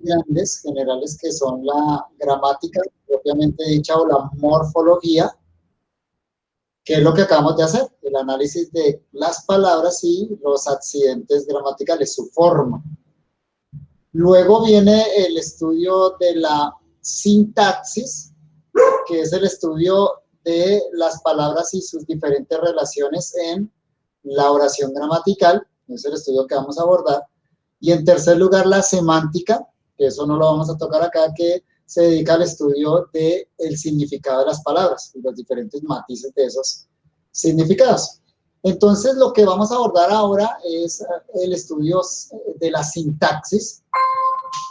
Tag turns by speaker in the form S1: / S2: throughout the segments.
S1: grandes, generales, que son la gramática propiamente dicha o la morfología, que es lo que acabamos de hacer, el análisis de las palabras y los accidentes gramaticales, su forma. Luego viene el estudio de la sintaxis, que es el estudio de las palabras y sus diferentes relaciones en la oración gramatical, es el estudio que vamos a abordar. Y en tercer lugar, la semántica, que eso no lo vamos a tocar acá, que se dedica al estudio del significado de las palabras y los diferentes matices de esos significados. Entonces, lo que vamos a abordar ahora es el estudio de la sintaxis,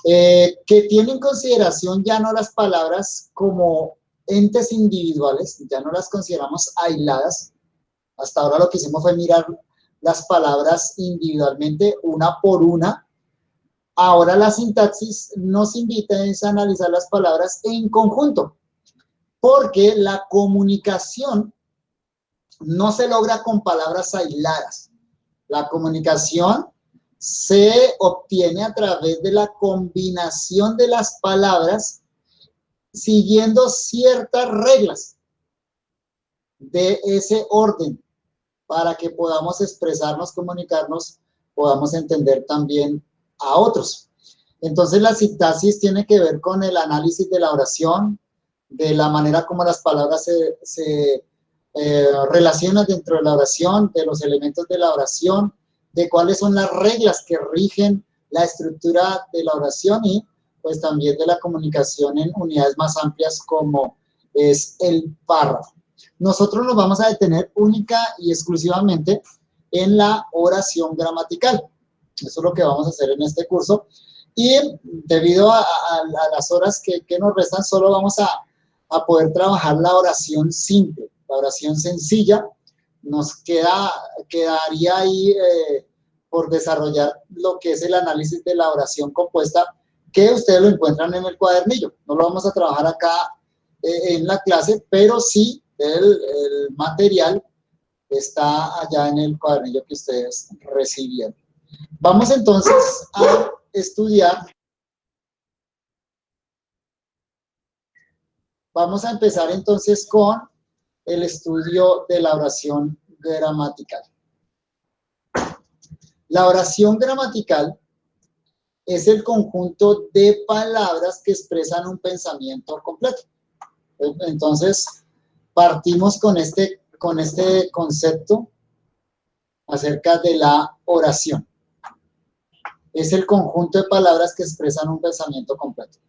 S1: que tiene en consideración ya no las palabras como entes individuales, ya no las consideramos aisladas. Hasta ahora lo que hicimos fue mirar las palabras individualmente, una por una. Ahora la sintaxis nos invita a analizar las palabras en conjunto, porque la comunicación no se logra con palabras aisladas. La comunicación se obtiene a través de la combinación de las palabras siguiendo ciertas reglas de ese orden para que podamos expresarnos, comunicarnos, podamos entender también a otros. Entonces la sintaxis tiene que ver con el análisis de la oración, de la manera como las palabras se relacionan dentro de la oración, de los elementos de la oración, de cuáles son las reglas que rigen la estructura de la oración y pues también de la comunicación en unidades más amplias como es el párrafo. Nosotros nos vamos a detener única y exclusivamente en la oración gramatical. Eso es lo que vamos a hacer en este curso. Y debido a las horas que nos restan, solo vamos a poder trabajar la oración simple, la oración sencilla. Nos quedaría ahí por desarrollar lo que es el análisis de la oración compuesta, que ustedes lo encuentran en el cuadernillo. No lo vamos a trabajar acá en la clase, pero sí el material está allá en el cuadernillo que ustedes recibieron. Vamos entonces a estudiar. Vamos a empezar entonces con el estudio de la oración gramatical. La oración gramatical es el conjunto de palabras que expresan un pensamiento completo. Entonces, partimos con este concepto acerca de la oración. Es el conjunto de palabras que expresan un pensamiento completo.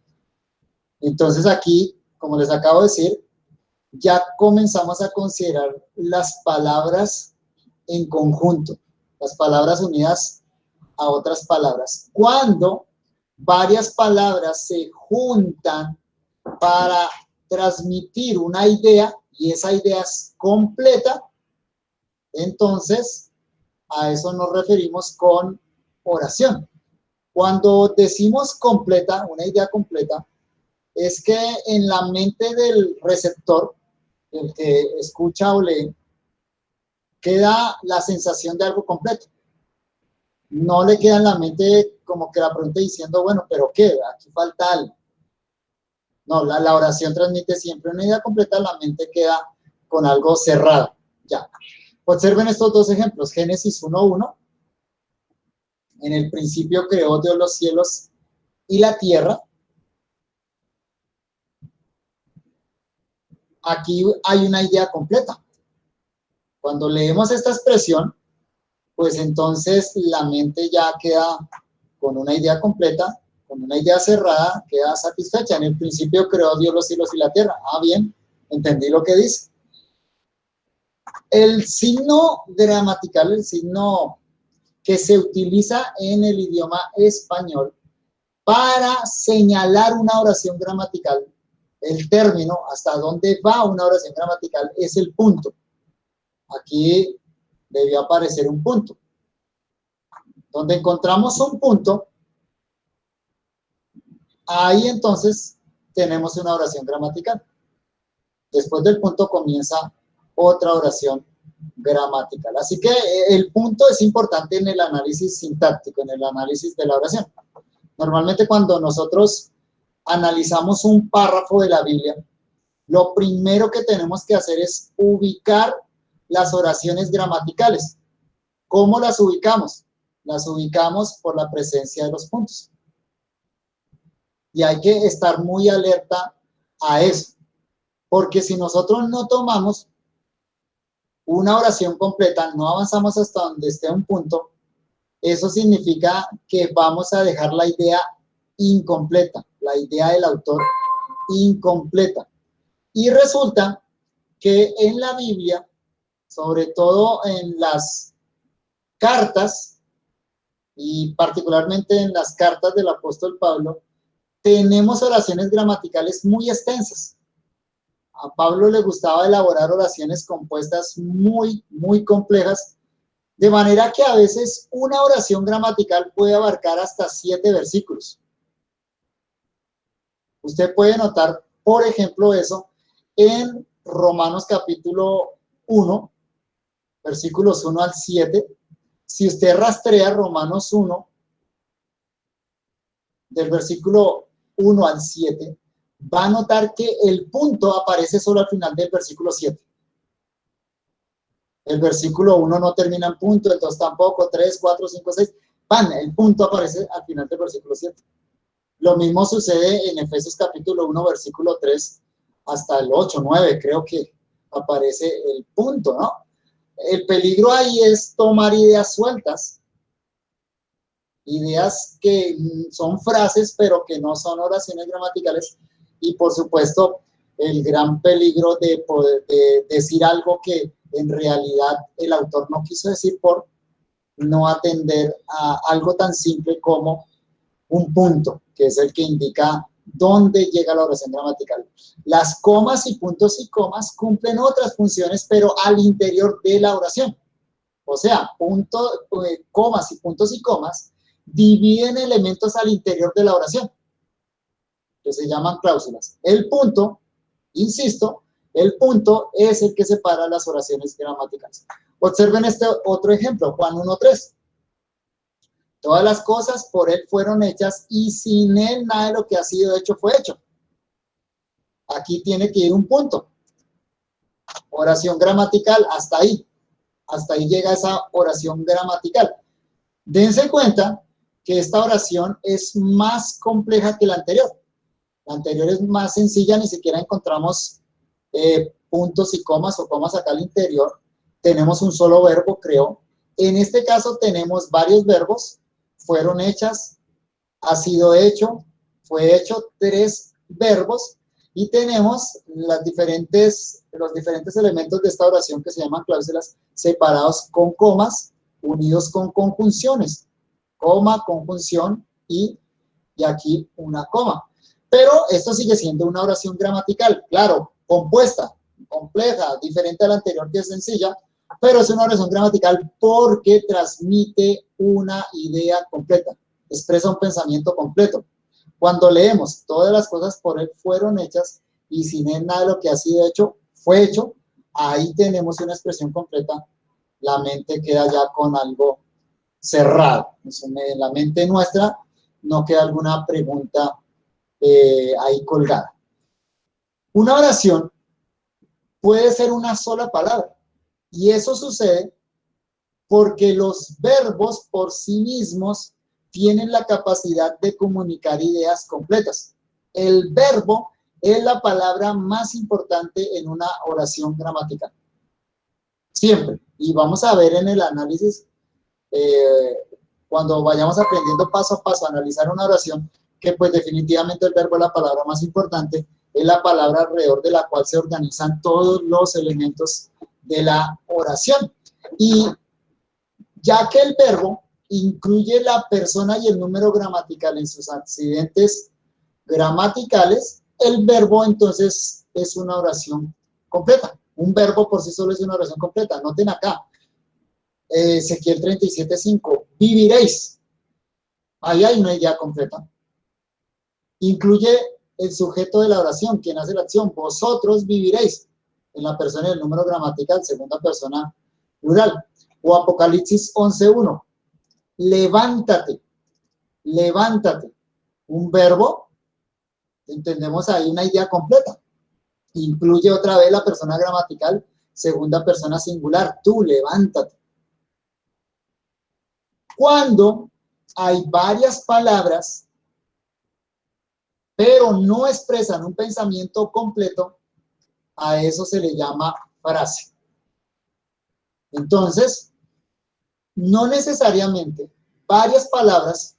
S1: Entonces aquí, como les acabo de decir, ya comenzamos a considerar las palabras en conjunto, las palabras unidas a otras palabras. Cuando varias palabras se juntan para transmitir una idea y esa idea es completa, entonces a eso nos referimos con oración. Cuando decimos completa, una idea completa, es que en la mente del receptor, el que escucha o lee, queda la sensación de algo completo. No le queda en la mente como que la pregunta diciendo, bueno, ¿pero qué? Aquí falta algo. No, la oración transmite siempre una idea completa, la mente queda con algo cerrado. Ya. Observen estos dos ejemplos. Génesis 1:1. En el principio creó Dios los cielos y la tierra. Aquí hay una idea completa. Cuando leemos esta expresión, pues entonces la mente ya queda con una idea completa, con una idea cerrada, queda satisfecha. En el principio creó Dios los cielos y la tierra. Ah, bien, entendí lo que dice. El signo gramatical, el signo que se utiliza en el idioma español para señalar una oración gramatical, el término hasta dónde va una oración gramatical es el punto. Aquí debió aparecer un punto. Donde encontramos un punto, ahí entonces tenemos una oración gramatical. Después del punto comienza otra oración gramatical. Así que el punto es importante en el análisis sintáctico, en el análisis de la oración. Normalmente cuando nosotros analizamos un párrafo de la Biblia, lo primero que tenemos que hacer es ubicar las oraciones gramaticales. ¿Cómo las ubicamos? Las ubicamos por la presencia de los puntos. Y hay que estar muy alerta a eso, porque si nosotros no tomamos una oración completa, no avanzamos hasta donde esté un punto, eso significa que vamos a dejar la idea incompleta, la idea del autor incompleta. Y resulta que en la Biblia, sobre todo en las cartas, y particularmente en las cartas del apóstol Pablo, tenemos oraciones gramaticales muy extensas. A Pablo le gustaba elaborar oraciones compuestas muy complejas, de manera que a veces una oración gramatical puede abarcar hasta 7 versículos. Usted puede notar, por ejemplo, eso en Romanos capítulo 1, versículos 1 al 7. Si usted rastrea Romanos 1, del versículo 1 al 7, va a notar que el punto aparece solo al final del versículo 7. El versículo 1 no termina en punto, el 2 tampoco, 3, 4, 5, 6. ¡Pam! El punto aparece al final del versículo 7. Lo mismo sucede en Efesios capítulo 1, versículo 3 hasta el 8, 9, creo que aparece el punto, ¿no? El peligro ahí es tomar ideas sueltas, ideas que son frases, pero que no son oraciones gramaticales, y por supuesto, el gran peligro de poder decir algo que en realidad el autor no quiso decir por no atender a algo tan simple como un punto, que es el que indica dónde llega la oración gramatical. Las comas y puntos y comas cumplen otras funciones, pero al interior de la oración. O sea, comas y puntos y comas dividen elementos al interior de la oración, que se llaman cláusulas. El punto, insisto, el punto es el que separa las oraciones gramaticales. Observen este otro ejemplo, Juan 1:3. Todas las cosas por él fueron hechas y sin él nada de lo que ha sido hecho fue hecho. Aquí tiene que ir un punto. Oración gramatical, hasta ahí. Hasta ahí llega esa oración gramatical. Dense cuenta que esta oración es más compleja que la anterior. La anterior es más sencilla, ni siquiera encontramos puntos y comas o comas acá al interior. Tenemos un solo verbo, creo. En este caso tenemos varios verbos. Fueron hechas, ha sido hecho, fue hecho, 3 verbos, y tenemos los diferentes elementos de esta oración que se llaman cláusulas, separados con comas, unidos con conjunciones, coma, conjunción y aquí una coma. Pero esto sigue siendo una oración gramatical, claro, compuesta, compleja, diferente a la anterior que es sencilla, pero es una oración gramatical porque transmite una idea completa, expresa un pensamiento completo. Cuando leemos, todas las cosas por él fueron hechas y sin él nada de lo que ha sido hecho fue hecho, ahí tenemos una expresión completa. La mente queda ya con algo cerrado. En la mente nuestra no queda alguna pregunta ahí colgada. Una oración puede ser una sola palabra. Y eso sucede porque los verbos por sí mismos tienen la capacidad de comunicar ideas completas. El verbo es la palabra más importante en una oración gramatical. Siempre. Y vamos a ver en el análisis, cuando vayamos aprendiendo paso a paso a analizar una oración, que pues definitivamente el verbo es la palabra más importante, es la palabra alrededor de la cual se organizan todos los elementos de la oración. Y ya que el verbo incluye la persona y el número gramatical en sus accidentes gramaticales, el verbo entonces es una oración completa. Un verbo por sí solo es una oración completa. Noten acá, Ezequiel 37:5, viviréis. Ahí hay una idea completa. Incluye el sujeto de la oración, quien hace la acción, vosotros viviréis, en la persona y el número gramatical, segunda persona plural. O Apocalipsis 11:1, levántate, levántate. un verbo, entendemos ahí una idea completa. Incluye otra vez la persona gramatical, segunda persona singular, tú, levántate. Cuando hay varias palabras, pero no expresan un pensamiento completo, a eso se le llama frase. Entonces, no necesariamente varias palabras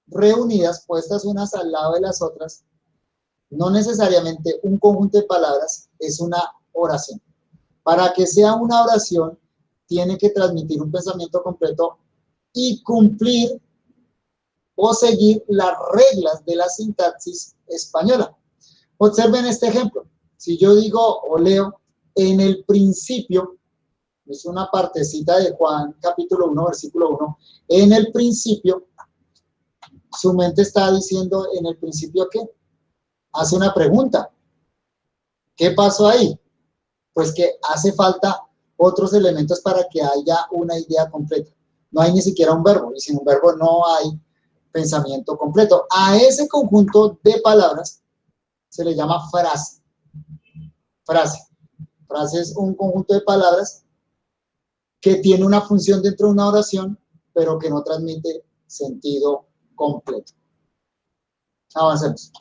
S1: reunidas, puestas unas al lado de las otras, no necesariamente un conjunto de palabras es una oración. Para que sea una oración, tiene que transmitir un pensamiento completo y cumplir o seguir las reglas de la sintaxis española. Observen este ejemplo. Si yo digo o leo, en el principio, es una partecita de Juan capítulo 1, versículo 1, en el principio, su mente está diciendo, ¿en el principio qué? Hace una pregunta. ¿Qué pasó ahí? Pues que hace falta otros elementos para que haya una idea completa. No hay ni siquiera un verbo, y sin un verbo no hay pensamiento completo. A ese conjunto de palabras se le llama frase. Frase. Frase es un conjunto de palabras que tiene una función dentro de una oración, pero que no transmite sentido completo. Avancemos.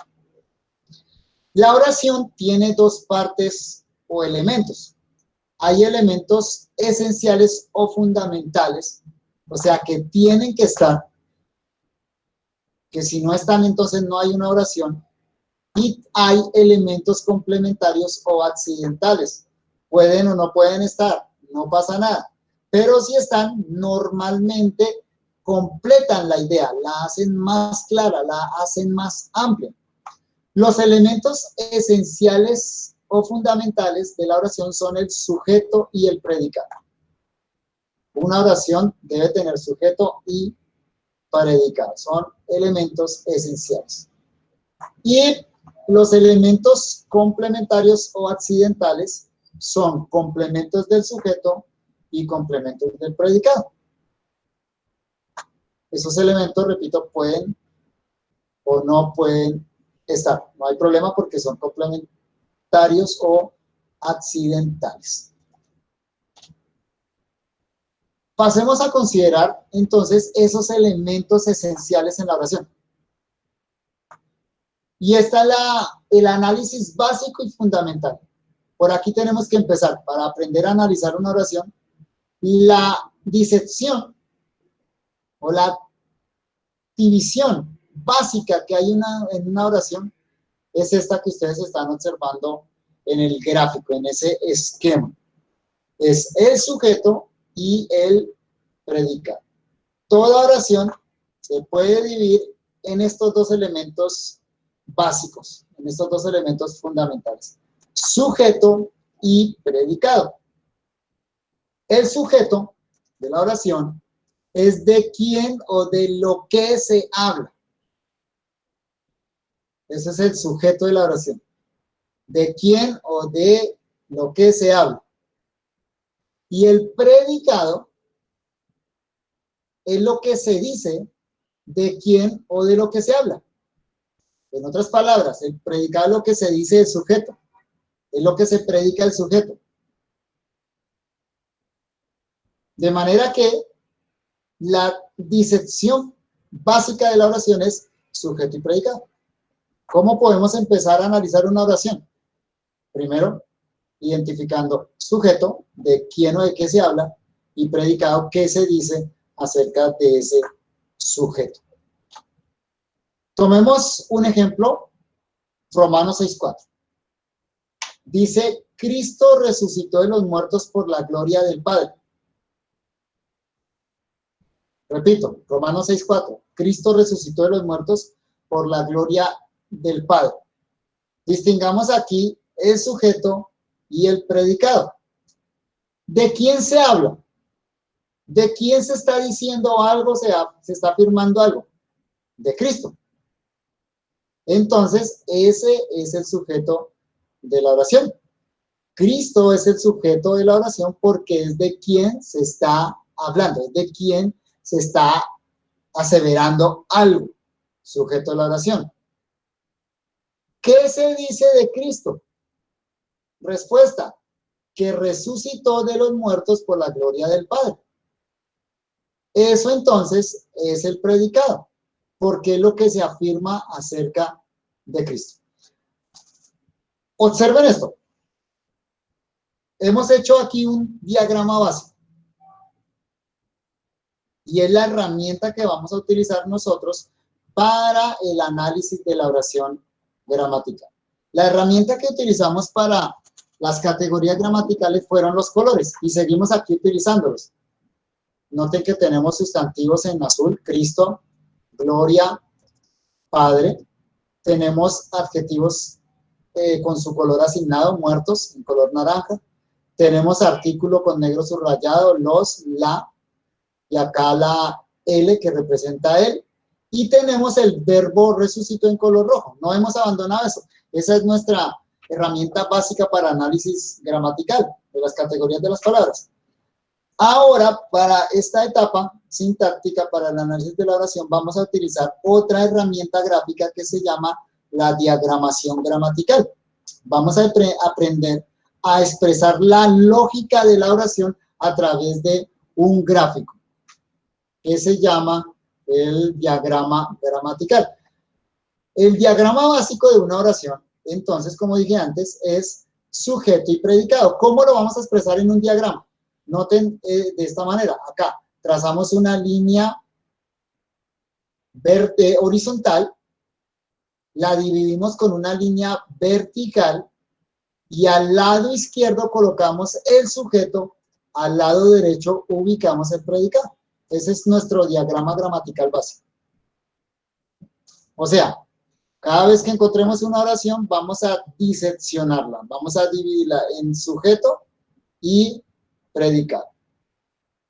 S1: La oración tiene dos partes o elementos. Hay elementos esenciales o fundamentales, o sea, que tienen que estar, que si no están, entonces no hay una oración. Y hay elementos complementarios o accidentales. Pueden o no pueden estar, no pasa nada. Pero si están, normalmente completan la idea, la hacen más clara, la hacen más amplia. Los elementos esenciales o fundamentales de la oración son el sujeto y el predicado. Una oración debe tener sujeto y predicado. Son elementos esenciales. Y los elementos complementarios o accidentales son complementos del sujeto y complementos del predicado. Esos elementos, repito, pueden o no pueden estar. No hay problema porque son complementarios o accidentales. Pasemos a considerar entonces esos elementos esenciales en la oración. Y está el análisis básico y fundamental. Por aquí tenemos que empezar para aprender a analizar una oración. La disección o la división básica que hay en una oración es esta que ustedes están observando en el gráfico, en ese esquema. Es el sujeto y el predicado. Toda oración se puede dividir en estos dos elementos básicos, en estos dos elementos fundamentales. Sujeto y predicado. El sujeto de la oración es de quién o de lo que se habla. Ese es el sujeto de la oración. De quién o de lo que se habla. Y el predicado es lo que se dice de quién o de lo que se habla. En otras palabras, el predicado es lo que se dice del sujeto. Es lo que se predica del sujeto. De manera que la disección básica de la oración es sujeto y predicado. ¿Cómo podemos empezar a analizar una oración? Primero, identificando sujeto, de quién o de qué se habla, y predicado, qué se dice acerca de ese sujeto. Tomemos un ejemplo, Romanos 6:4. Dice, Cristo resucitó de los muertos por la gloria del Padre. Repito, Romanos 6:4. Cristo resucitó de los muertos por la gloria del Padre. Distingamos aquí el sujeto y el predicado. ¿De quién se habla? ¿De quién se está diciendo algo, se está afirmando algo? De Cristo. Entonces, ese es el sujeto de la oración. Cristo es el sujeto de la oración porque es de quien se está hablando, es de quien se está aseverando algo. sujeto de la oración. ¿Qué se dice de Cristo? Respuesta, que resucitó de los muertos por la gloria del Padre. Eso entonces es el predicado, porque es lo que se afirma acerca de Cristo. Observen esto. Hemos hecho aquí un diagrama básico. Y es la herramienta que vamos a utilizar nosotros para el análisis de la oración gramatical. La herramienta que utilizamos para las categorías gramaticales fueron los colores y seguimos aquí utilizándolos. Noten que tenemos sustantivos en azul, Cristo, gloria, Padre. Tenemos adjetivos con su color asignado, muertos, en color naranja. Tenemos artículo con negro subrayado, los, la, y acá la L que representa él. Y tenemos el verbo resucitó en color rojo. No hemos abandonado eso. Esa es nuestra herramienta básica para análisis gramatical de las categorías de las palabras. Ahora, para esta etapa sintáctica, para el análisis de la oración, vamos a utilizar otra herramienta gráfica que se llama la diagramación gramatical. Vamos a aprender a expresar la lógica de la oración a través de un gráfico, que se llama el diagrama gramatical. El diagrama básico de una oración, entonces, como dije antes, es sujeto y predicado. ¿Cómo lo vamos a expresar en un diagrama? Noten de esta manera, acá trazamos una línea verde, horizontal, la dividimos con una línea vertical y al lado izquierdo colocamos el sujeto, al lado derecho ubicamos el predicado. Ese es nuestro diagrama gramatical básico. O sea, cada vez que encontremos una oración vamos a diseccionarla, vamos a dividirla en sujeto y predicado.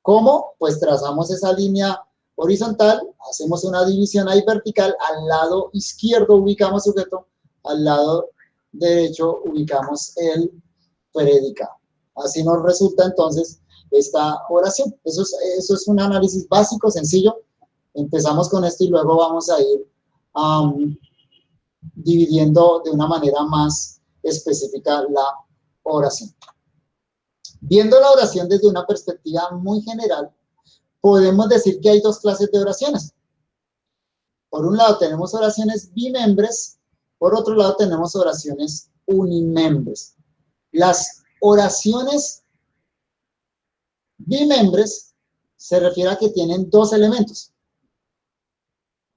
S1: ¿Cómo? Pues trazamos esa línea horizontal, hacemos una división ahí vertical, al lado izquierdo ubicamos sujeto, al lado derecho ubicamos el predicado. Así nos resulta entonces esta oración. Eso es un análisis básico, sencillo. Empezamos con esto y luego vamos a ir dividiendo de una manera más específica la oración. Viendo la oración desde una perspectiva muy general, podemos decir que hay dos clases de oraciones. Por un lado tenemos oraciones bimembres, por otro lado tenemos oraciones unimembres. Las oraciones bimembres se refiere a que tienen dos elementos.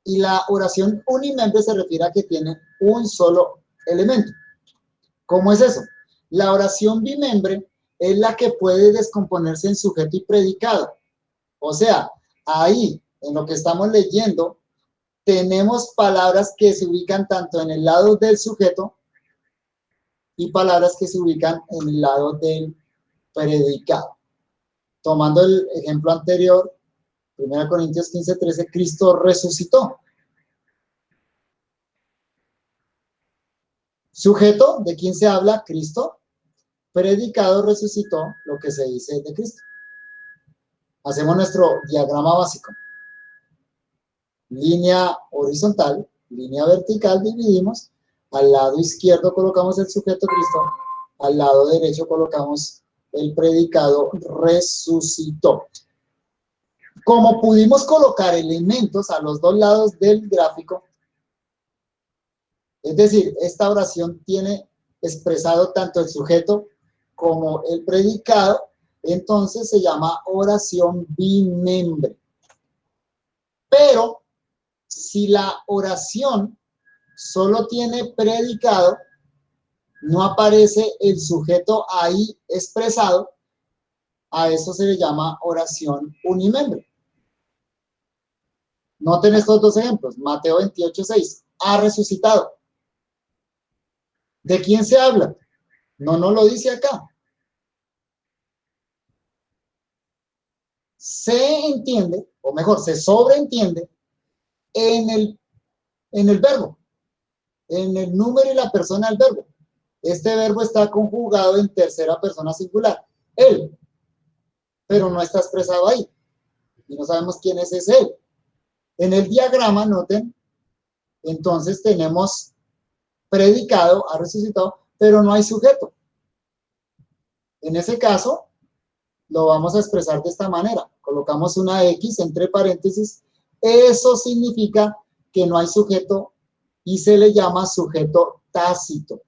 S1: Y la oración unimembre se refiere a que tiene un solo elemento. ¿Cómo es eso? La oración bimembre es la que puede descomponerse en sujeto y predicado. O sea, ahí, en lo que estamos leyendo, tenemos palabras que se ubican tanto en el lado del sujeto y palabras que se ubican en el lado del predicado. Tomando el ejemplo anterior, 1 Corintios 15:13, Cristo resucitó. Sujeto, ¿de quién se habla? Cristo. Predicado, resucitó, lo que se dice de Cristo. Hacemos nuestro diagrama básico. Línea horizontal, línea vertical, dividimos. Al lado izquierdo colocamos el sujeto Cristo. Al lado derecho colocamos el predicado resucitó. Como pudimos colocar elementos a los dos lados del gráfico, es decir, esta oración tiene expresado tanto el sujeto como el predicado, entonces se llama oración bimembre. Pero si la oración solo tiene predicado, no aparece el sujeto ahí expresado, a eso se le llama oración unimembre. Noten estos dos ejemplos. Mateo 28:6. Ha resucitado. ¿De quién se habla? No nos lo dice acá. Se entiende, o mejor, se sobreentiende en el verbo, en el número y la persona del verbo. Este verbo está conjugado en tercera persona singular, él, pero no está expresado ahí. Y no sabemos quién es ese él. En el diagrama, noten, Entonces tenemos predicado, ha resucitado, pero no hay sujeto. En ese caso, lo vamos a expresar de esta manera. Colocamos una X entre paréntesis. Eso significa que no hay sujeto y se le llama sujeto tácito.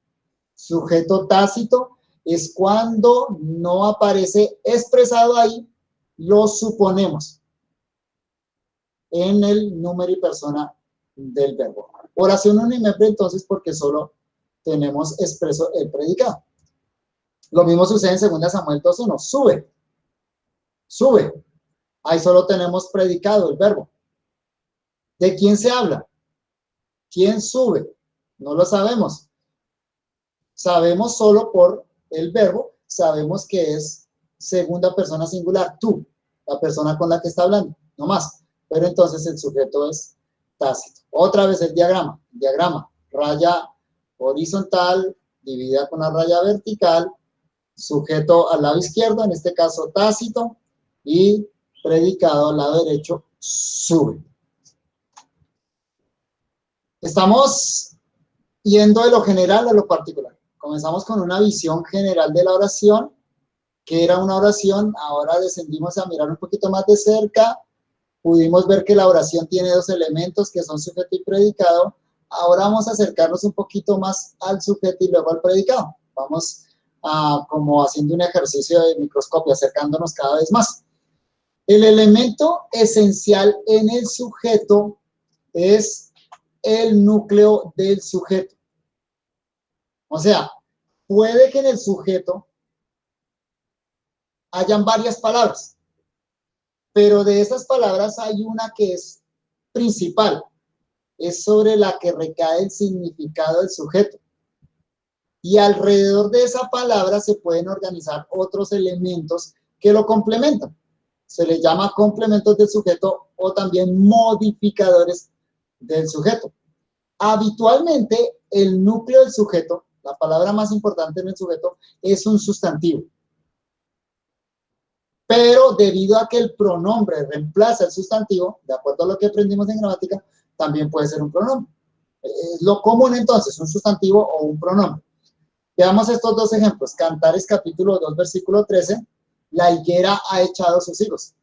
S1: Sujeto tácito es cuando no aparece expresado ahí, lo suponemos en el número y persona del verbo. Oración unimembre entonces porque solo tenemos expreso el predicado. Lo mismo sucede en 2 Samuel 2:1. Sube. Sube. Ahí solo tenemos predicado el verbo. ¿De quién se habla? ¿Quién sube? No lo sabemos. Sabemos solo por el verbo, sabemos que es segunda persona singular, tú, la persona con la que está hablando, no más. Pero entonces el sujeto es tácito. Otra vez el diagrama. Diagrama, raya horizontal, dividida con una raya vertical, sujeto al lado izquierdo, en este caso tácito, y predicado al lado derecho, sube. Estamos yendo de lo general a lo particular. Comenzamos con una visión general de la oración, que era una oración, ahora descendimos a mirar un poquito más de cerca, pudimos ver que la oración tiene 2 elementos que son sujeto y predicado. Ahora vamos a acercarnos un poquito más al sujeto y luego al predicado. Vamos como haciendo un ejercicio de microscopio, acercándonos cada vez más. El elemento esencial en el sujeto es el núcleo del sujeto. O sea, puede que en el sujeto hayan varias palabras, pero de esas palabras hay una que es principal, es sobre la que recae el significado del sujeto. Y alrededor de esa palabra se pueden organizar otros elementos que lo complementan. Se les llama complementos del sujeto o también modificadores del sujeto. Habitualmente, el núcleo del sujeto, la palabra más importante en el sujeto, es un sustantivo. Pero debido a que el pronombre reemplaza el sustantivo, de acuerdo a lo que aprendimos en gramática, también puede ser un pronombre. Es lo común entonces, un sustantivo o un pronombre. Veamos estos dos ejemplos. Cantares capítulo 2, versículo 13. La higuera ha echado sus higos.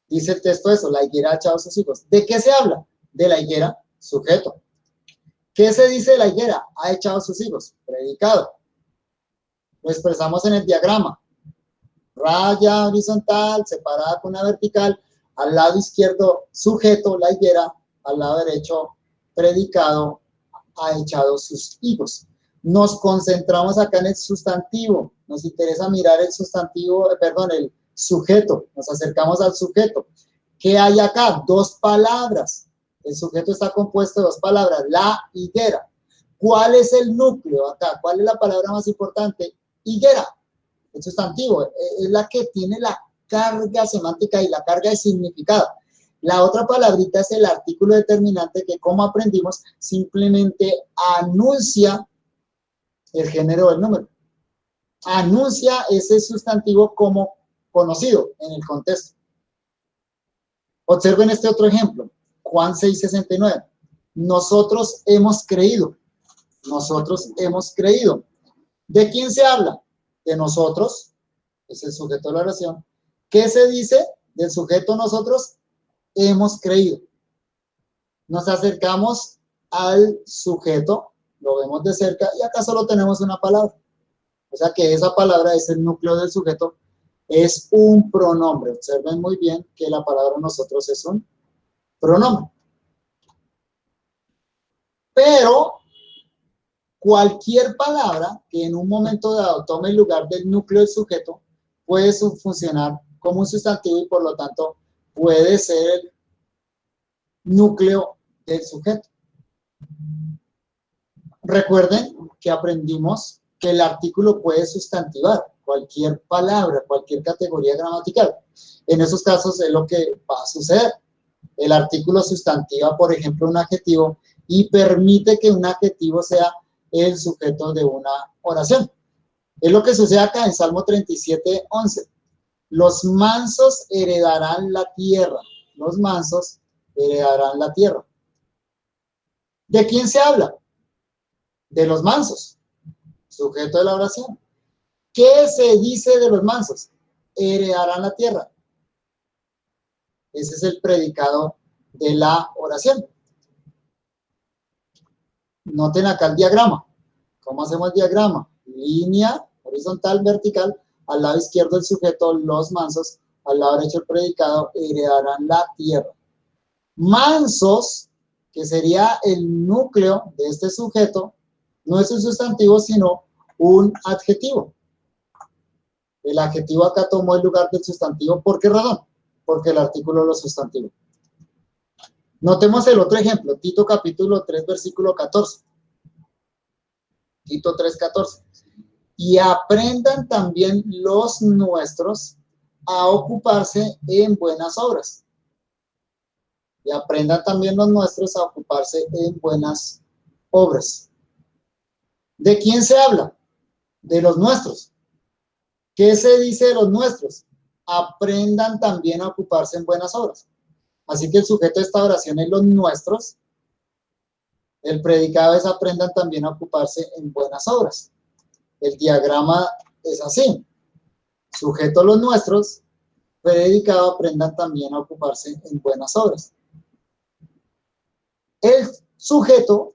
S1: Dice el texto eso, la higuera ha echado sus higos. ¿De qué se habla? De la higuera, sujeto. ¿Qué se dice de la higuera? Ha echado sus higos, predicado. Lo expresamos en el diagrama. Raya horizontal, separada con una vertical. Al lado izquierdo, sujeto, la higuera. Al lado derecho, predicado, ha echado sus higos. Nos concentramos acá en el sustantivo. Nos interesa mirar el sustantivo, perdón, el sujeto. Nos acercamos al sujeto. ¿Qué hay acá? 2 palabras. El sujeto está compuesto de 2 palabras, la higuera. ¿Cuál es el núcleo acá? ¿Cuál es la palabra más importante? Higuera. El sustantivo es la que tiene la carga semántica y la carga de significado. La otra palabrita es el artículo determinante que, como aprendimos, simplemente anuncia el género del número. Anuncia ese sustantivo como conocido en el contexto. Observen este otro ejemplo. Juan 6:69. Nosotros hemos creído. Nosotros hemos creído. ¿De quién se habla? De nosotros. Es el sujeto de la oración. ¿Qué se dice del sujeto nosotros? Hemos creído. Nos acercamos al sujeto, lo vemos de cerca y acá solo tenemos una palabra. O sea que esa palabra es el núcleo del sujeto, es un pronombre. Observen muy bien que la palabra nosotros es un pronombre. Pero cualquier palabra que en un momento dado tome el lugar del núcleo del sujeto puede funcionar como un sustantivo y por lo tanto puede ser el núcleo del sujeto. Recuerden que aprendimos que el artículo puede sustantivar cualquier palabra, cualquier categoría gramatical. En esos casos es lo que va a suceder. El artículo sustantiva, por ejemplo, un adjetivo y permite que un adjetivo sea el sujeto de una oración. Es lo que sucede acá en Salmo 37:11. Los mansos heredarán la tierra. Los mansos heredarán la tierra. ¿De quién se habla? De los mansos, sujeto de la oración. ¿Qué se dice de los mansos? Heredarán la tierra. Ese es el predicado de la oración. Noten acá el diagrama. ¿Cómo hacemos el diagrama? Línea horizontal, vertical, al lado izquierdo el sujeto, los mansos, al lado derecho el predicado, heredarán la tierra. Mansos, que sería el núcleo de este sujeto, no es un sustantivo, sino un adjetivo. El adjetivo acá tomó el lugar del sustantivo. ¿Por qué razón? Porque el artículo lo sustantivo. Notemos el otro ejemplo, Tito capítulo 3, versículo 14. Tito 3, 14. Y aprendan también los nuestros a ocuparse en buenas obras. Y aprendan también los nuestros a ocuparse en buenas obras. ¿De quién se habla? De los nuestros. ¿Qué se dice de los nuestros? Aprendan también a ocuparse en buenas obras. Así que el sujeto de esta oración es los nuestros. El predicado es aprendan también a ocuparse en buenas obras. El diagrama es así. Sujeto los nuestros, predicado aprendan también a ocuparse en buenas obras. El sujeto,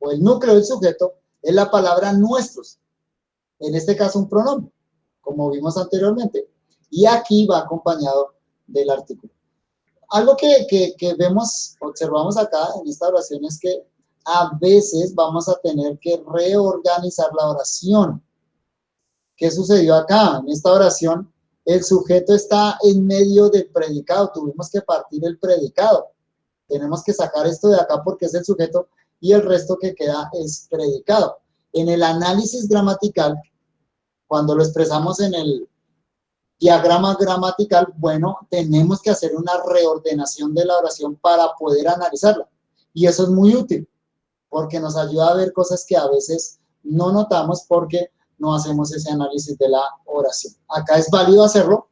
S1: o el núcleo del sujeto, es la palabra nuestros. En este caso un pronombre, como vimos anteriormente. Y aquí va acompañado del artículo. Algo que vemos, observamos acá en esta oración es que a veces vamos a tener que reorganizar la oración. ¿Qué sucedió acá? En esta oración, el sujeto está en medio del predicado. Tuvimos que partir el predicado. Tenemos que sacar esto de acá porque es el sujeto y el resto que queda es predicado. En el análisis gramatical, cuando lo expresamos en el diagrama gramatical, bueno, tenemos que hacer una reordenación de la oración para poder analizarla. Y eso es muy útil, porque nos ayuda a ver cosas que a veces no notamos porque no hacemos ese análisis de la oración. Acá es válido hacerlo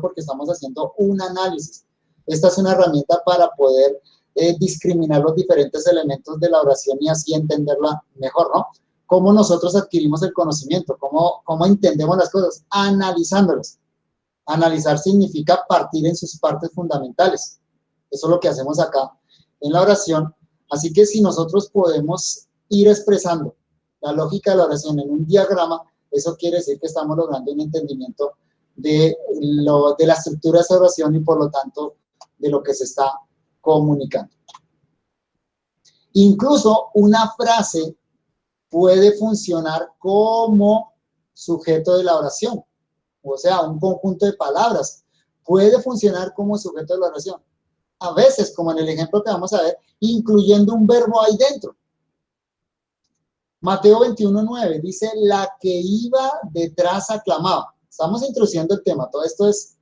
S1: porque estamos haciendo un análisis. Esta es una herramienta para poder discriminar los diferentes elementos de la oración y así entenderla mejor, ¿no? Cómo nosotros adquirimos el conocimiento, cómo entendemos las cosas, analizándolas. Analizar significa partir en sus partes fundamentales. Eso es lo que hacemos acá en la oración. Así que si nosotros podemos ir expresando la lógica de la oración en un diagrama, eso quiere decir que estamos logrando un entendimiento de la estructura de esa oración y por lo tanto de lo que se está comunicando. Incluso una frase puede funcionar como sujeto de la oración. O sea, un conjunto de palabras puede funcionar como sujeto de la oración. A veces, como en el ejemplo que vamos a ver, incluyendo un verbo ahí dentro. Mateo 21:9 dice, la que iba detrás aclamaba. Estamos introduciendo el tema. Todo esto es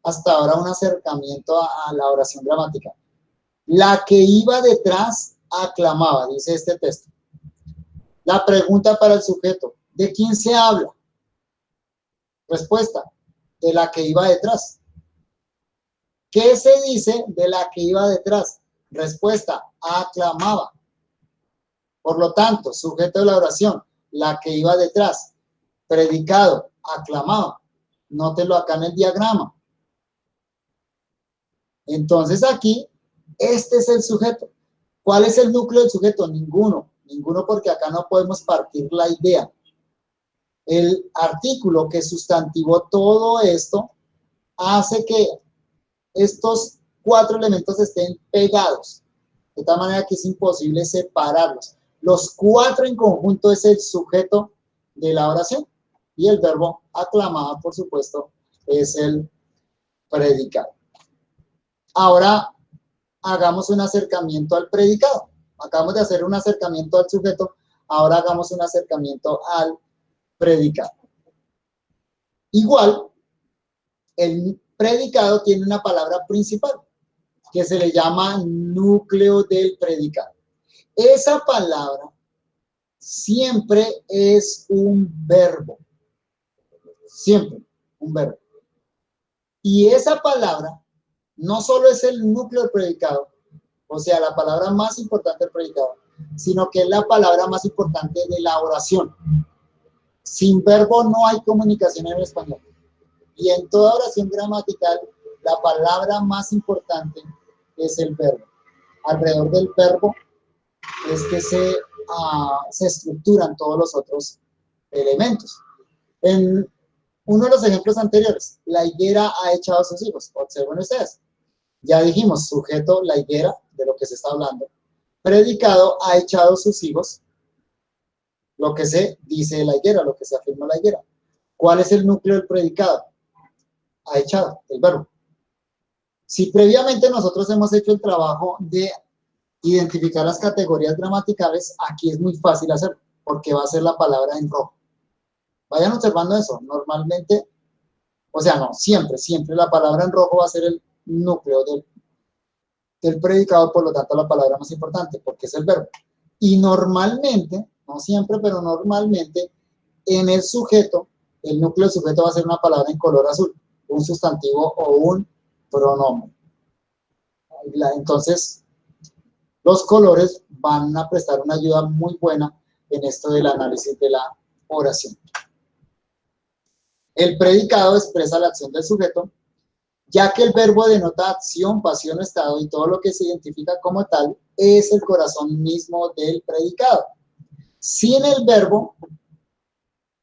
S1: hasta ahora un acercamiento a la oración gramatical. La que iba detrás aclamaba, dice este texto. La pregunta para el sujeto, ¿de quién se habla? Respuesta, de la que iba detrás. ¿Qué se dice de la que iba detrás? Respuesta, aclamaba. Por lo tanto, sujeto de la oración, la que iba detrás. Predicado, aclamaba. Nótelo acá en el diagrama. Entonces aquí, este es el sujeto. ¿Cuál es el núcleo del sujeto? Ninguno. Ninguno porque acá no podemos partir la idea. El artículo que sustantivó todo esto hace que estos cuatro elementos estén pegados, de tal manera que es imposible separarlos. Los cuatro en conjunto es el sujeto de la oración y el verbo aclamaba, por supuesto, es el predicado. Ahora hagamos un acercamiento al predicado. Acabamos de hacer un acercamiento al sujeto, ahora hagamos un acercamiento al predicado. Igual, el predicado tiene una palabra principal que se le llama núcleo del predicado. Esa palabra siempre es un verbo. Siempre un verbo. Y esa palabra no solo es el núcleo del predicado, o sea, la palabra más importante del predicado, sino que es la palabra más importante de la oración. Sin verbo no hay comunicación en el español. Y en toda oración gramatical, la palabra más importante es el verbo. Alrededor del verbo es que se estructuran todos los otros elementos. En uno de los ejemplos anteriores, la higuera ha echado a sus hijos. Observen ustedes. Ya dijimos, sujeto, la higuera, de lo que se está hablando. Predicado, ha echado sus hijos. Lo que se dice de la higuera, lo que se afirma la higuera. ¿Cuál es el núcleo del predicado? Ha echado, el verbo. Si previamente nosotros hemos hecho el trabajo de identificar las categorías gramaticales, aquí es muy fácil hacerlo, porque va a ser la palabra en rojo. Vayan observando eso. Normalmente, o sea, no, siempre la palabra en rojo va a ser el núcleo del predicado, por lo tanto la palabra más importante, porque es el verbo. Y normalmente, no siempre, pero normalmente, en el sujeto, el núcleo del sujeto va a ser una palabra en color azul, un sustantivo o un pronombre. Entonces, los colores van a prestar una ayuda muy buena en esto del análisis de la oración. El predicado expresa la acción del sujeto, ya que el verbo denota acción, pasión, estado y todo lo que se identifica como tal es el corazón mismo del predicado. Sin el verbo,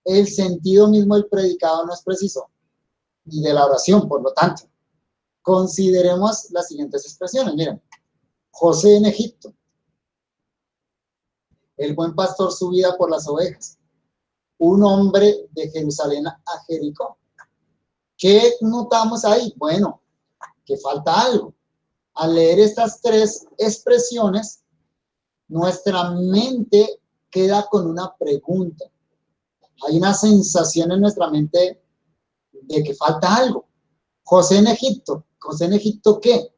S1: el sentido mismo del predicado no es preciso, y de la oración, por lo tanto. Consideremos las siguientes expresiones. Miren, José en Egipto, el buen pastor su vida por las ovejas, un hombre de Jerusalén a Jericó. ¿Qué notamos ahí? Bueno, que falta algo. Al leer estas tres expresiones, nuestra mente queda con una pregunta. Hay una sensación en nuestra mente de que falta algo. José en Egipto. ¿José en Egipto qué?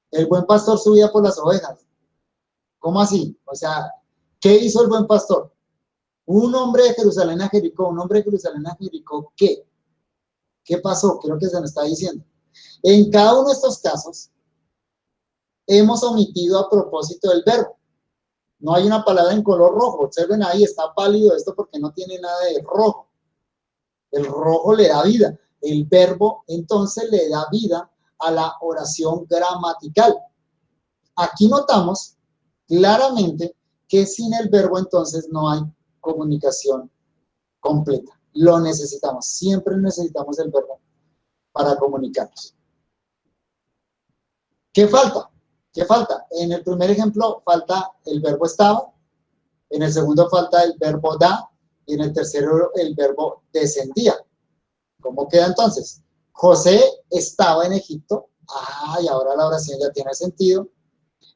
S1: El buen pastor su vida por las ovejas. ¿Cómo así? O sea, ¿qué hizo el buen pastor? Un hombre de Jerusalén a Jericó. ¿Un hombre de Jerusalén a Jericó qué? ¿Qué pasó? Creo que se nos está diciendo. En cada uno de estos casos, hemos omitido a propósito del verbo. No hay una palabra en color rojo. Observen ahí, está pálido esto porque no tiene nada de rojo. El rojo le da vida. El verbo, entonces, le da vida a la oración gramatical. Aquí notamos claramente que sin el verbo, entonces, no hay comunicación completa. Lo necesitamos. Siempre necesitamos el verbo para comunicarnos. ¿Qué falta? ¿Qué falta? En el primer ejemplo falta el verbo estaba, en el segundo falta el verbo da, y en el tercero el verbo descendía. ¿Cómo queda entonces? José estaba en Egipto. Y ahora la oración ya tiene sentido.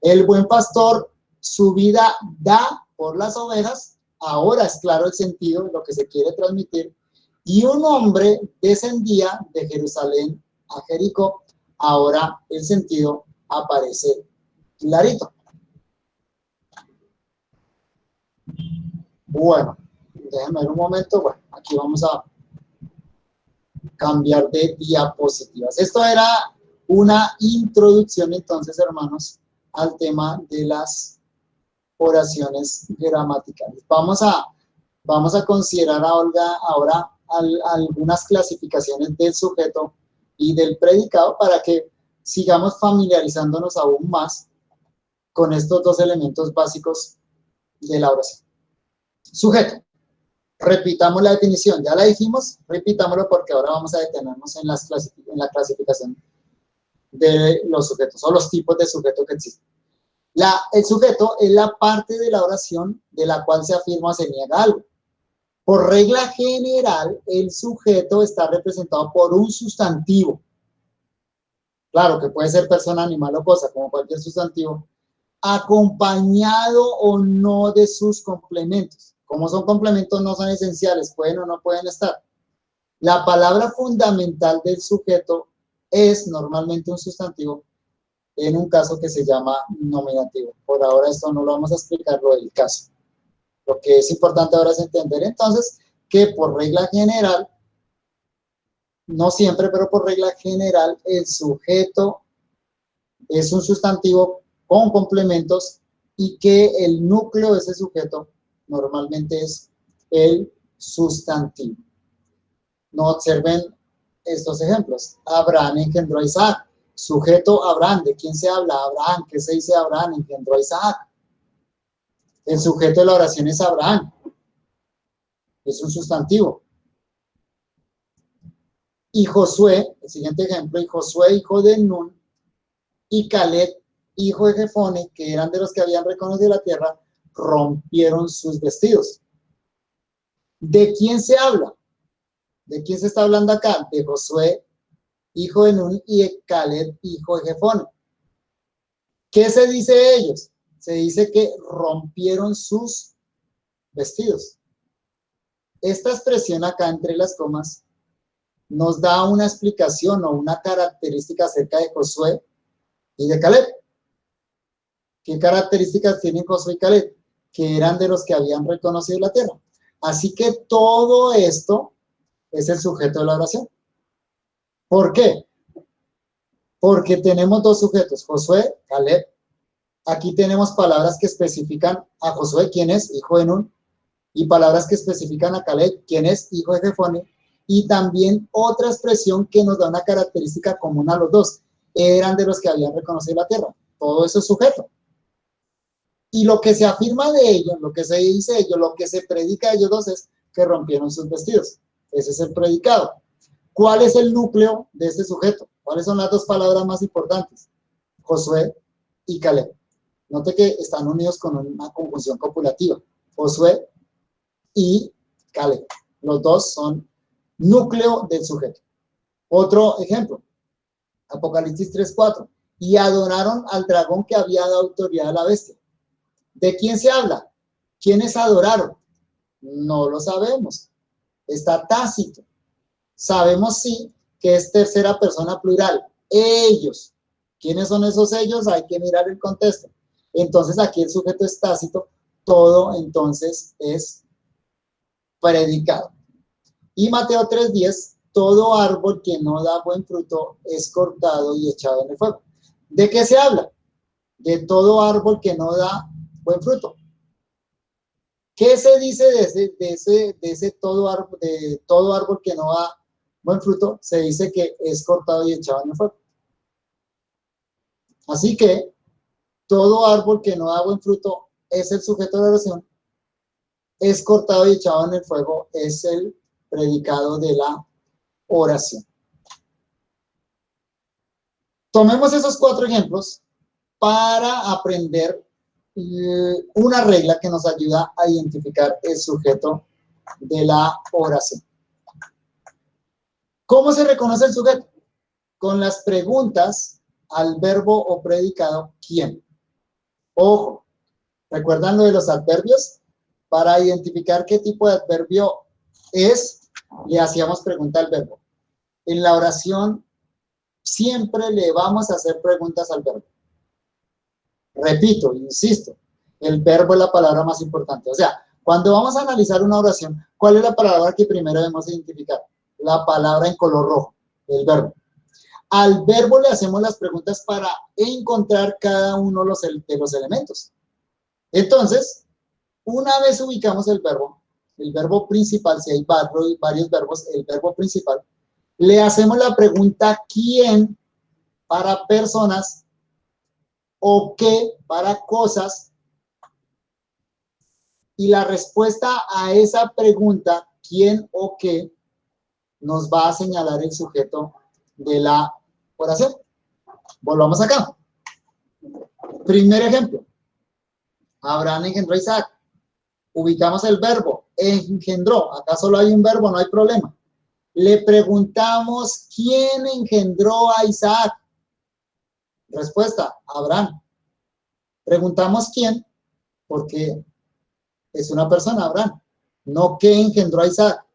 S1: El buen pastor su vida da por las ovejas. Ahora es claro el sentido de lo que se quiere transmitir. Y un hombre descendía de Jerusalén a Jericó. Ahora el sentido aparece clarito. Bueno, déjenme ver un momento. Bueno, aquí vamos a cambiar de diapositivas. Esto era una introducción, entonces, hermanos, al tema de las oraciones gramaticales. Vamos a considerar ahora algunas clasificaciones del sujeto y del predicado para que sigamos familiarizándonos aún más con estos dos elementos básicos de la oración. Sujeto. Repitamos la definición, ya la dijimos, repitámoslo porque ahora vamos a detenernos en la clasificación de los sujetos o los tipos de sujeto que existen. El sujeto es la parte de la oración de la cual se afirma o se niega algo. Por regla general, el sujeto está representado por un sustantivo. Claro que puede ser persona, animal o cosa, como cualquier sustantivo, acompañado o no de sus complementos. Como son complementos, no son esenciales, pueden o no pueden estar. La palabra fundamental del sujeto es normalmente un sustantivo en un caso que se llama nominativo. Por ahora esto no lo vamos a explicar, lo del caso. Lo que es importante ahora es entender entonces que por regla general, no siempre, pero por regla general, el sujeto es un sustantivo con complementos y que el núcleo de ese sujeto normalmente es el sustantivo. No observen estos ejemplos. Abraham engendró a Isaac. Sujeto Abraham. ¿De quién se habla? Abraham. ¿Qué se dice Abraham? Engendró a Isaac. El sujeto de la oración es Abraham. Es un sustantivo. Y Josué, el siguiente ejemplo, y Josué, hijo de Nun, y Caleb, hijo de Jefone, que eran de los que habían reconocido la tierra, rompieron sus vestidos. ¿De quién se habla? ¿De quién se está hablando acá? De Josué, hijo de Nun, y de Caleb, hijo de Jefone. ¿Qué se dice de ellos? Se dice que rompieron sus vestidos. Esta expresión acá entre las comas nos da una explicación o una característica acerca de Josué y de Caleb. ¿Qué características tienen Josué y Caleb? Que eran de los que habían reconocido la tierra. Así que todo esto es el sujeto de la oración. ¿Por qué? Porque tenemos dos sujetos, Josué, Caleb. Aquí tenemos palabras que especifican a Josué, quien es hijo de Nun, y palabras que especifican a Caleb, quien es hijo de Jefone, y también otra expresión que nos da una característica común a los dos. Eran de los que habían reconocido la tierra. Todo eso es sujeto. Y lo que se afirma de ellos, lo que se dice de ellos, lo que se predica de ellos dos es que rompieron sus vestidos. Ese es el predicado. ¿Cuál es el núcleo de este sujeto? ¿Cuáles son las dos palabras más importantes? Josué y Caleb. Note que están unidos con una conjunción copulativa. Josué y Caleb. Los dos son núcleo del sujeto. Otro ejemplo. Apocalipsis 3:4. Y adoraron al dragón que había dado autoridad a la bestia. ¿De quién se habla? ¿Quiénes adoraron? No lo sabemos. Está tácito. Sabemos sí que es tercera persona plural. Ellos. ¿Quiénes son esos ellos? Hay que mirar el contexto. Entonces aquí el sujeto es tácito. Todo entonces es predicado. Y Mateo 3:10. Todo árbol que no da buen fruto es cortado y echado en el fuego. ¿De qué se habla? De todo árbol que no da buen fruto. ¿Qué se dice de ese todo árbol que no da buen fruto? Se dice que es cortado y echado en el fuego. Así que todo árbol que no da buen fruto es el sujeto de la oración, es cortado y echado en el fuego, es el predicado de la oración. Tomemos esos 4 ejemplos para aprender una regla que nos ayuda a identificar el sujeto de la oración. ¿Cómo se reconoce el sujeto? Con las preguntas al verbo o predicado ¿quién? Ojo, ¿recuerdan lo de los adverbios? Para identificar qué tipo de adverbio es, le hacíamos pregunta al verbo. En la oración siempre le vamos a hacer preguntas al verbo. Repito, insisto, el verbo es la palabra más importante. O sea, cuando vamos a analizar una oración, ¿cuál es la palabra que primero debemos identificar? La palabra en color rojo, el verbo. Al verbo le hacemos las preguntas para encontrar cada uno de los elementos. Entonces, una vez ubicamos el verbo principal, si hay varios verbos, el verbo principal, le hacemos la pregunta ¿quién? Para personas o qué para cosas, y la respuesta a esa pregunta, quién o qué, nos va a señalar el sujeto de la oración. Volvamos acá. Primer ejemplo. Abraham engendró a Isaac. Ubicamos el verbo, engendró. Acá solo hay un verbo, no hay problema. Le preguntamos, ¿quién engendró a Isaac? Respuesta, Abraham. Preguntamos quién, porque es una persona, Abraham. No qué engendró a Isaac,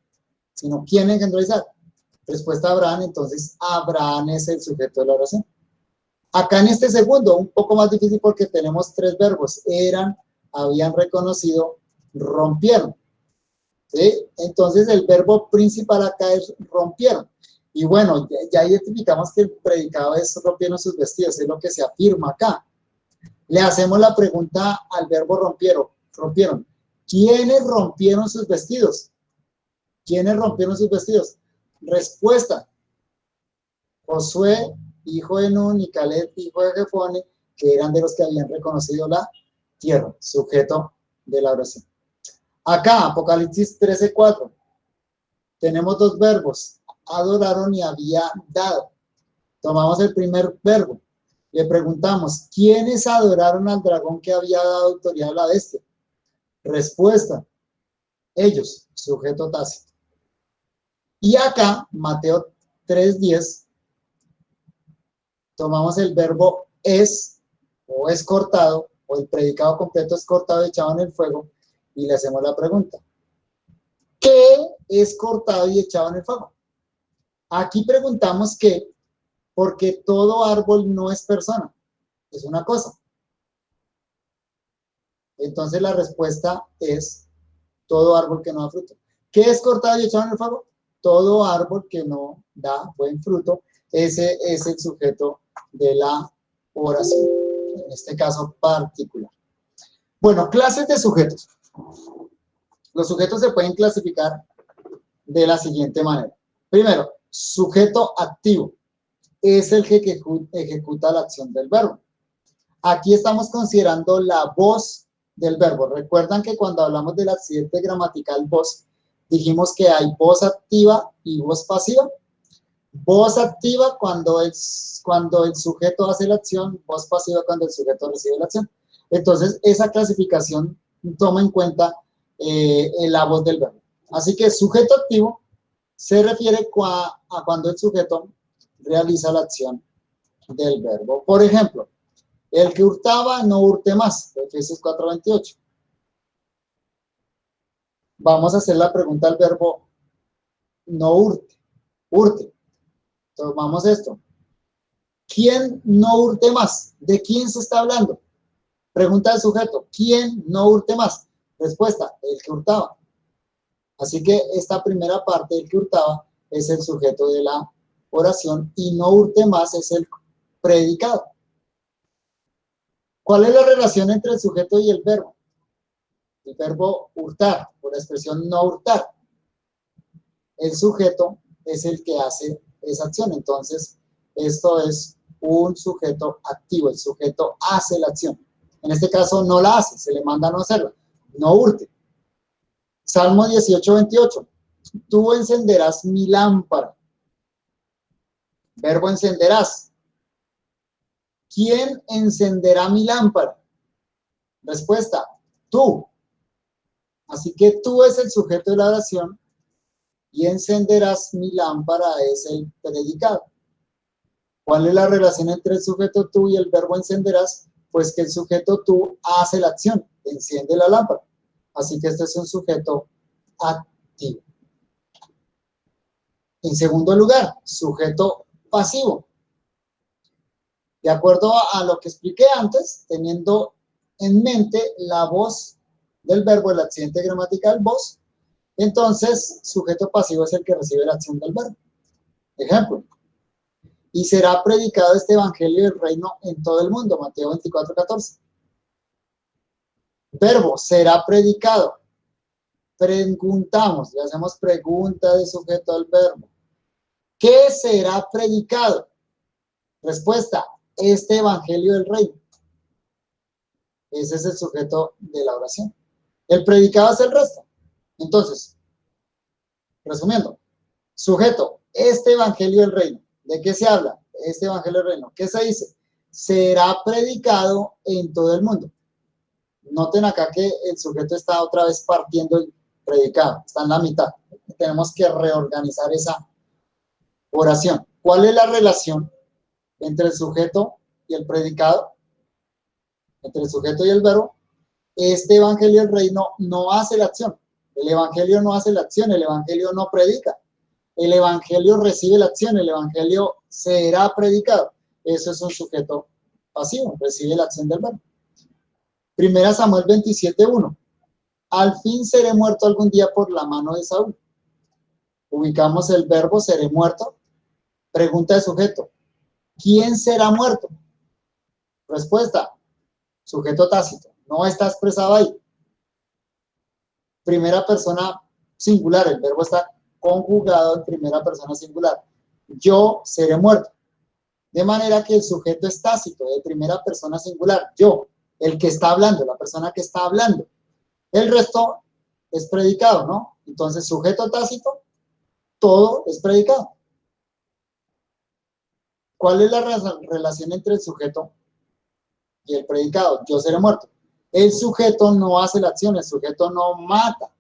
S1: sino quién engendró a Isaac. Respuesta, Abraham. Entonces, Abraham es el sujeto de la oración. Acá en este segundo, un poco más difícil porque tenemos 3 verbos. Eran, habían reconocido, rompieron. ¿Sí? Entonces, el verbo principal acá es rompieron. Y bueno, ya identificamos que el predicado es rompieron sus vestidos, es lo que se afirma acá. Le hacemos la pregunta al verbo rompieron. ¿Quiénes rompieron sus vestidos? ¿Quiénes rompieron sus vestidos? Respuesta: Josué, hijo de Nun, y Caleb, hijo de Jefone, que eran de los que habían reconocido la tierra, sujeto de la oración. Acá, Apocalipsis 13:4, tenemos dos verbos, adoraron y había dado. Tomamos el primer verbo, le preguntamos, ¿quiénes adoraron al dragón que había dado autoridad a la bestia? Respuesta: ellos, sujeto tácito. Y acá, Mateo 3:10, tomamos el verbo es, o es cortado, o el predicado completo es cortado y echado en el fuego, y le hacemos la pregunta: ¿qué es cortado y echado en el fuego? Aquí preguntamos qué, porque todo árbol no es persona, es una cosa. Entonces la respuesta es todo árbol que no da fruto. ¿Qué es cortado y echado en el fuego? Todo árbol que no da buen fruto. Ese es el sujeto de la oración, en este caso particular. Bueno, clases de sujetos. Los sujetos se pueden clasificar de la siguiente manera. Primero, sujeto activo. Es el que ejecuta la acción del verbo. Aquí estamos considerando la voz del verbo. Recuerdan que cuando hablamos del accidente gramatical voz, dijimos que hay voz activa y voz pasiva. Voz activa cuando el sujeto hace la acción, voz pasiva cuando el sujeto recibe la acción. Entonces, esa clasificación toma en cuenta la voz del verbo. Así que sujeto activo se refiere a cuando el sujeto realiza la acción del verbo. Por ejemplo, el que hurtaba no hurte más, Efesios 4:28. Vamos a hacer la pregunta al verbo no hurte, hurte. Tomamos esto. ¿Quién no hurte más? ¿De quién se está hablando? Pregunta del sujeto. ¿Quién no hurte más? Respuesta: el que hurtaba. Así que esta primera parte, el que hurtaba, es el sujeto de la oración y no hurte más es el predicado. ¿Cuál es la relación entre el sujeto y el verbo? El verbo hurtar, por la expresión no hurtar. El sujeto es el que hace esa acción. Entonces, esto es un sujeto activo. El sujeto hace la acción. En este caso, no la hace, se le manda a no hacerla. No hurte. Salmo 18:28. Tú encenderás mi lámpara. Verbo encenderás. ¿Quién encenderá mi lámpara? Respuesta: tú. Así que tú es el sujeto de la oración y encenderás mi lámpara es el predicado. ¿Cuál es la relación entre el sujeto tú y el verbo encenderás? Pues que el sujeto tú hace la acción, enciende la lámpara. Así que este es un sujeto activo. En segundo lugar, sujeto pasivo. De acuerdo a lo que expliqué antes, teniendo en mente la voz del verbo, el accidente gramatical voz, entonces sujeto pasivo es el que recibe la acción del verbo. Ejemplo: y será predicado este evangelio del reino en todo el mundo, Mateo 24:14. Verbo: será predicado. Preguntamos, le hacemos pregunta de sujeto al verbo. ¿Qué será predicado? Respuesta: este evangelio del reino. Ese es el sujeto de la oración. El predicado es el resto. Entonces, resumiendo, sujeto, este evangelio del reino. ¿De qué se habla? Este evangelio del reino. ¿Qué se dice? Será predicado en todo el mundo. Noten acá que el sujeto está otra vez partiendo el predicado. Está en la mitad. Tenemos que reorganizar esa oración. ¿Cuál es la relación entre el sujeto y el predicado? Entre el sujeto y el verbo. Este evangelio del reino no hace la acción. El evangelio no hace la acción. El evangelio no predica. El evangelio recibe la acción. El evangelio será predicado. Eso es un sujeto pasivo. Recibe la acción del verbo. Primera Samuel 27:1. Al fin seré muerto algún día por la mano de Saúl. Ubicamos el verbo seré muerto. Pregunta de sujeto. ¿Quién será muerto? Respuesta: Sujeto tácito, no está expresado ahí. Primera persona singular, el verbo está conjugado en primera persona singular. Yo seré muerto. De manera que el sujeto es tácito, de primera persona singular. Yo, el que está hablando, la persona que está hablando. El resto es predicado, ¿no? Entonces, sujeto tácito, todo es predicado. ¿Cuál es la relación entre el sujeto y el predicado? Yo seré muerto. El sujeto no hace la acción, el sujeto no mata.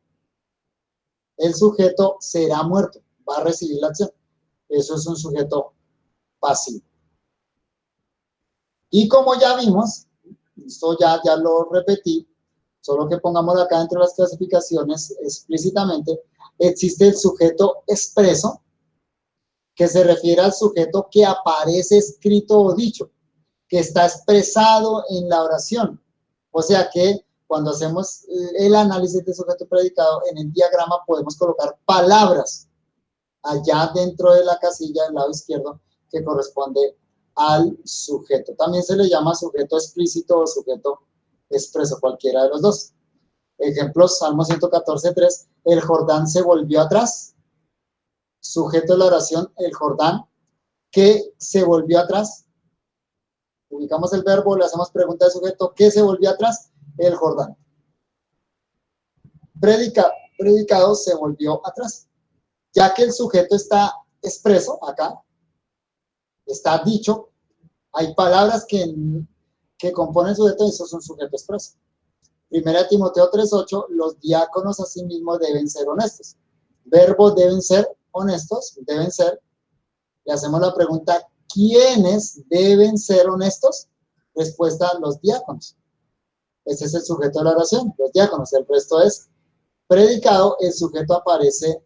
S1: El sujeto será muerto, va a recibir la acción. Eso es un sujeto pasivo. Y como ya vimos, esto ya lo repetí, solo que pongamos acá dentro de las clasificaciones explícitamente, existe el sujeto expreso, que se refiere al sujeto que aparece escrito o dicho, que está expresado en la oración. O sea que cuando hacemos el análisis de sujeto predicado, en el diagrama podemos colocar palabras allá dentro de la casilla del lado izquierdo que corresponde al sujeto. También se le llama sujeto explícito o sujeto expreso, cualquiera de los dos. Ejemplos, Salmo 114:3, el Jordán se volvió atrás. Sujeto de la oración, el Jordán, que se volvió atrás. Ubicamos el verbo, le hacemos pregunta de sujeto, ¿qué se volvió atrás? El Jordán. Predicado se volvió atrás. Ya que el sujeto está expreso acá, está dicho, hay palabras que componen el sujeto y eso es un sujeto expreso. Primera Timoteo 3:8, los diáconos asimismo deben ser honestos. Verbo deben ser honestos, deben ser. Le hacemos la pregunta, ¿quiénes deben ser honestos? Respuesta, los diáconos. Ese es el sujeto de la oración, los diáconos. El resto es predicado, el sujeto aparece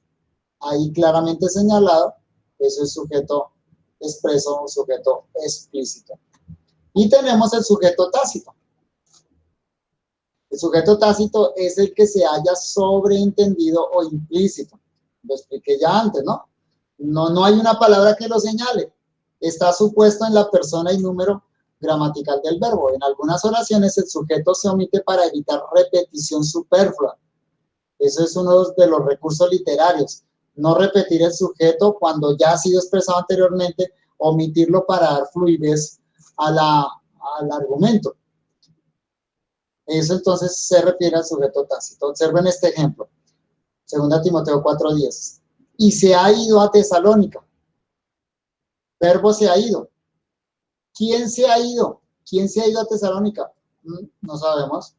S1: ahí claramente señalado, eso es sujeto expreso o sujeto explícito. Y tenemos el sujeto tácito. El sujeto tácito es el que se halla sobreentendido o implícito. Lo expliqué ya antes, ¿no? No hay una palabra que lo señale. Está supuesto en la persona y número gramatical del verbo. En algunas oraciones el sujeto se omite para evitar repetición superflua. Eso es uno de los recursos literarios. No repetir el sujeto cuando ya ha sido expresado anteriormente, omitirlo para dar fluidez al argumento. Eso entonces se refiere al sujeto tácito. Observen este ejemplo. 2 Timoteo 4:10. Y se ha ido a Tesalónica. Verbo se ha ido. ¿Quién se ha ido? ¿Quién se ha ido a Tesalónica? No sabemos.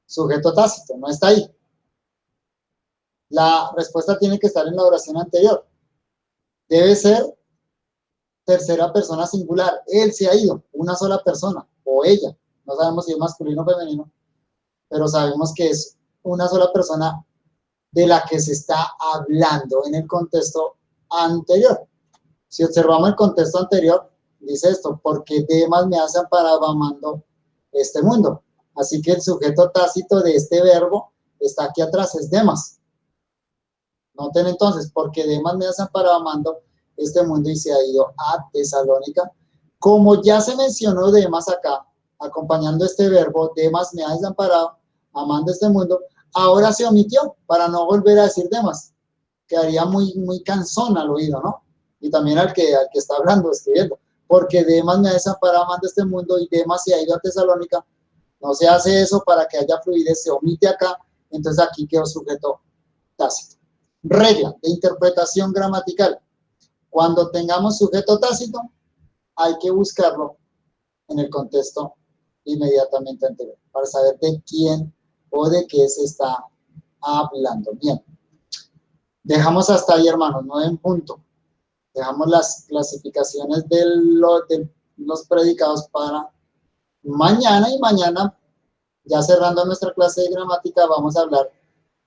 S1: Sujeto tácito, no está ahí. La respuesta tiene que estar en la oración anterior. Debe ser tercera persona singular. Él se ha ido, una sola persona, o ella. No sabemos si es masculino o femenino, pero sabemos que es una sola persona de la que se está hablando en el contexto anterior. Si observamos el contexto anterior, dice esto, porque Demas me hace amparado amando este mundo. Así que el sujeto tácito de este verbo está aquí atrás, es Demas. Noten entonces, porque Demas me hace amparado amando este mundo y se ha ido a Tesalónica. Como ya se mencionó Demas acá, acompañando este verbo, Demas me ha desamparado, amando este mundo, ahora se omitió para no volver a decir Demas. Quedaría muy cansón al oído, ¿no? Y también al que está hablando, escribiendo. Porque Demas me ha desamparado, amando este mundo, y Demas se ha ido a Tesalónica. No se hace eso para que haya fluidez, se omite acá, entonces aquí quedó sujeto tácito. Regla de interpretación gramatical. Cuando tengamos sujeto tácito, hay que buscarlo en el contexto inmediatamente anterior, para saber de quién o de qué se está hablando. Bien, dejamos hasta ahí, hermanos, 9 en punto. Dejamos las clasificaciones de los predicados para mañana, y mañana, ya cerrando nuestra clase de gramática, vamos a hablar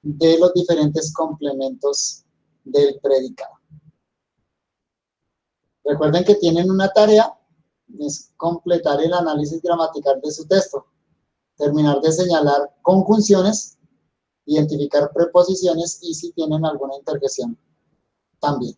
S1: de los diferentes complementos del predicado. Recuerden que tienen una tarea, es completar el análisis gramatical de su texto, terminar de señalar conjunciones, identificar preposiciones y si tienen alguna interjección también.